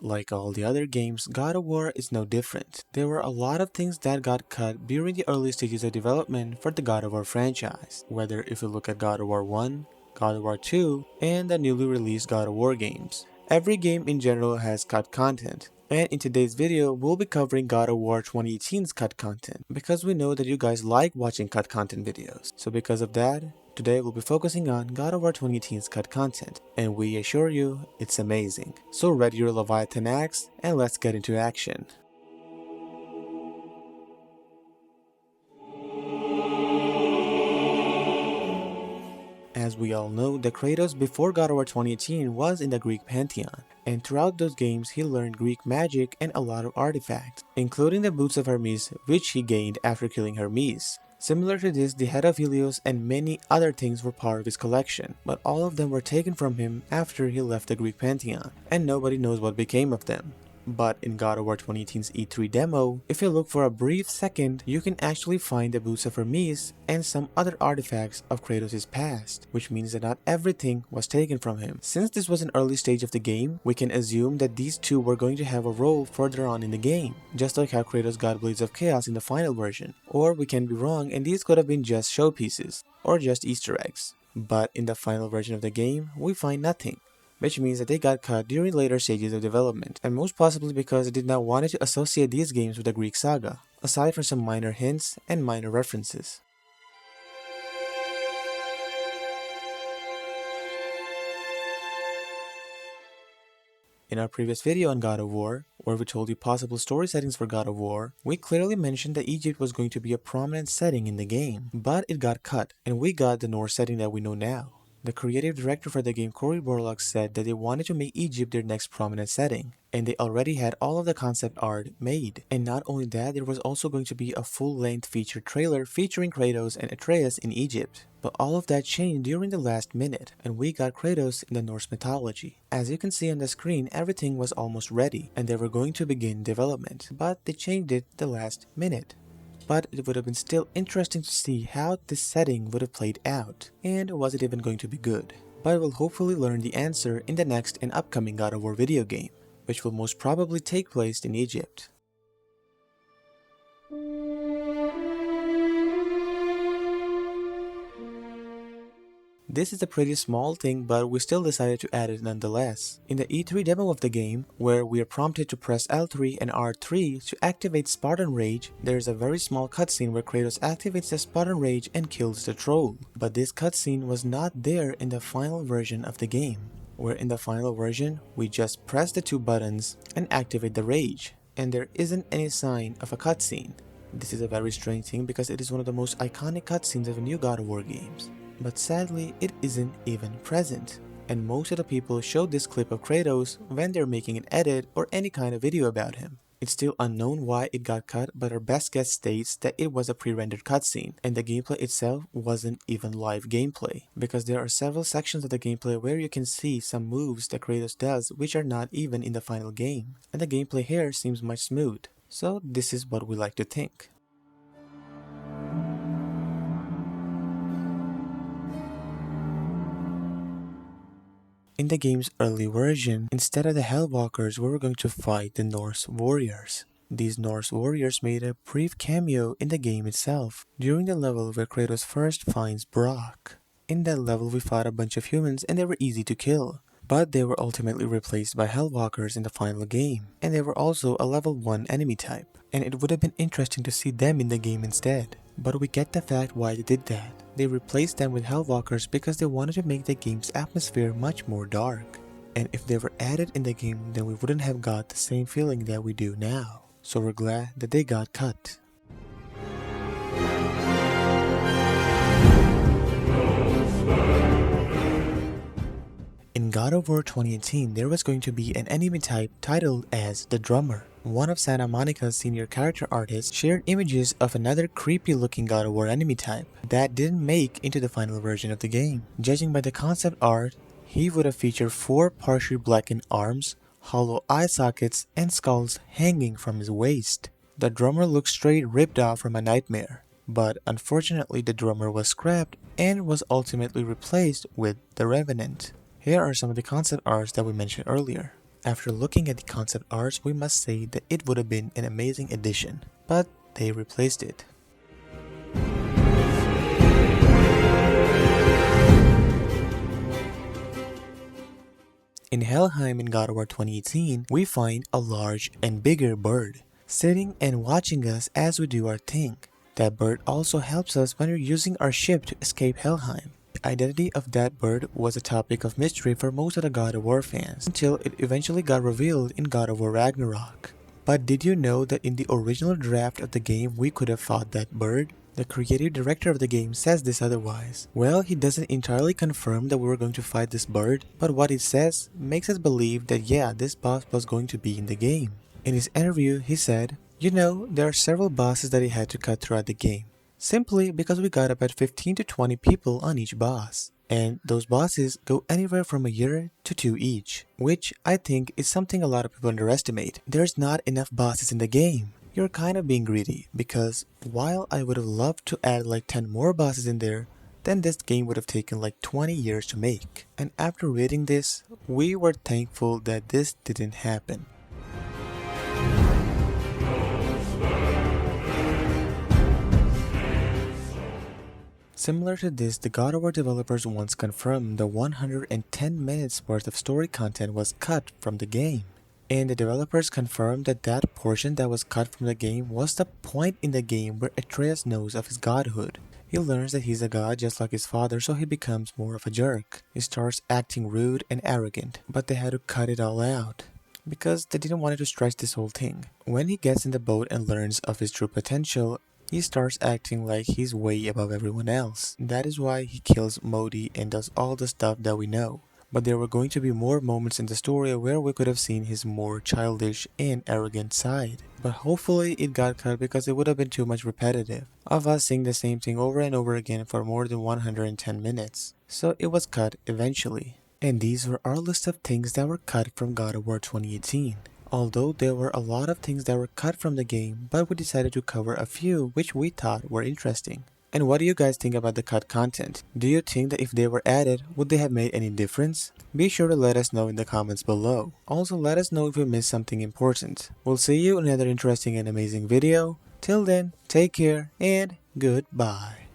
Like all the other games, God of War is no different. There were a lot of things that got cut during the early stages of development for the God of War franchise, whether if you look at God of War 1, God of War 2, and the newly released God of War games. Every game in general has cut content, and in today's video, we'll be covering God of War 2018's cut content, because we know that you guys like watching cut content videos. So because of that, today we'll be focusing on God of War 2018's cut content, and we assure you, it's amazing. So ready your Leviathan axe, and let's get into action. As we all know, the Kratos before God of War 2018 was in the Greek pantheon, and throughout those games he learned Greek magic and a lot of artifacts, including the boots of Hermes, which he gained after killing Hermes. Similar to this, the head of Helios and many other things were part of his collection, but all of them were taken from him after he left the Greek pantheon, and nobody knows what became of them. But in God of War 2018's E3 demo, if you look for a brief second, you can actually find the boots of Hermes and some other artifacts of Kratos' past, which means that not everything was taken from him. Since this was an early stage of the game, we can assume that these two were going to have a role further on in the game, just like how Kratos got Blades of Chaos in the final version. Or we can be wrong and these could have been just showpieces, or just Easter eggs. But in the final version of the game, we find nothing, which means that they got cut during later stages of development, and most possibly because they did not want to associate these games with the Greek saga, aside from some minor hints and minor references. In our previous video on God of War, where we told you possible story settings for God of War, we clearly mentioned that Egypt was going to be a prominent setting in the game, but it got cut, and we got the Norse setting that we know now. The creative director for the game, Cory Borlaug, said that they wanted to make Egypt their next prominent setting, and they already had all of the concept art made. And not only that, there was also going to be a full-length feature trailer featuring Kratos and Atreus in Egypt. But all of that changed during the last minute, and we got Kratos in the Norse mythology. As you can see on the screen, everything was almost ready, and they were going to begin development, but they changed it the last minute. But it would have been still interesting to see how this setting would have played out, and was it even going to be good. But we'll hopefully learn the answer in the next and upcoming God of War video game, which will most probably take place in Egypt. This is a pretty small thing, but we still decided to add it nonetheless. In the E3 demo of the game, where we are prompted to press L3 and R3 to activate Spartan Rage, there is a very small cutscene where Kratos activates the Spartan Rage and kills the troll. But this cutscene was not there in the final version of the game, where in the final version, we just press the two buttons and activate the Rage, and there isn't any sign of a cutscene. This is a very strange thing because it is one of the most iconic cutscenes of the new God of War games. But sadly, it isn't even present, and most of the people showed this clip of Kratos when they're making an edit or any kind of video about him. It's still unknown why it got cut, but our best guess states that it was a pre-rendered cutscene, and the gameplay itself wasn't even live gameplay, because there are several sections of the gameplay where you can see some moves that Kratos does which are not even in the final game, and the gameplay here seems much smooth. So this is what we like to think. In the game's early version, instead of the Hellwalkers, we were going to fight the Norse warriors. These Norse warriors made a brief cameo in the game itself, during the level where Kratos first finds Brock. In that level we fought a bunch of humans and they were easy to kill, but they were ultimately replaced by Hellwalkers in the final game, and they were also a level 1 enemy type, and it would have been interesting to see them in the game instead. But we get the fact why they did that. They replaced them with Hellwalkers because they wanted to make the game's atmosphere much more dark. And if they were added in the game, then we wouldn't have got the same feeling that we do now. So we're glad that they got cut. In God of War 2018, there was going to be an enemy type titled as the Drummer. One of Santa Monica's senior character artists shared images of another creepy looking God of War enemy type that didn't make into the final version of the game. Judging by the concept art, he would have featured 4 partially blackened arms, hollow eye sockets, and skulls hanging from his waist. The Drummer looked straight ripped off from a nightmare, but unfortunately the Drummer was scrapped and was ultimately replaced with the Revenant. Here are some of the concept arts that we mentioned earlier. After looking at the concept arts, we must say that it would have been an amazing addition, but they replaced it. In Helheim in God of War 2018, we find a large and bigger bird, sitting and watching us as we do our thing. That bird also helps us when we're using our ship to escape Helheim. The identity of that bird was a topic of mystery for most of the God of War fans, until it eventually got revealed in God of War Ragnarok. But did you know that in the original draft of the game we could have fought that bird? The creative director of the game says this otherwise. Well, he doesn't entirely confirm that we were going to fight this bird, but what he says makes us believe that yeah, this boss was going to be in the game. In his interview, he said, "You know, there are several bosses that he had to cut throughout the game, simply because we got about 15 to 20 people on each boss. And those bosses go anywhere from a year to 2 each, which I think is something a lot of people underestimate. There's not enough bosses in the game. You're kind of being greedy, because while I would have loved to add like 10 more bosses in there, then this game would have taken like 20 years to make." And after reading this, we were thankful that this didn't happen. Similar to this, the God of War developers once confirmed the 110 minutes worth of story content was cut from the game. And the developers confirmed that that portion that was cut from the game was the point in the game where Atreus knows of his godhood. He learns that he's a god just like his father, so he becomes more of a jerk. He starts acting rude and arrogant, but they had to cut it all out, because they didn't want it to stretch this whole thing. When he gets in the boat and learns of his true potential, he starts acting like he's way above everyone else. That is why he kills Modi and does all the stuff that we know. But there were going to be more moments in the story where we could have seen his more childish and arrogant side. But hopefully it got cut, because it would have been too much repetitive of us seeing the same thing over and over again for more than 110 minutes. So it was cut eventually. And these were our list of things that were cut from God of War 2018. Although there were a lot of things that were cut from the game, but we decided to cover a few which we thought were interesting. And what do you guys think about the cut content? Do you think that if they were added, would they have made any difference? Be sure to let us know in the comments below. Also, let us know if we missed something important. We'll see you in another interesting and amazing video. Till then, take care and goodbye.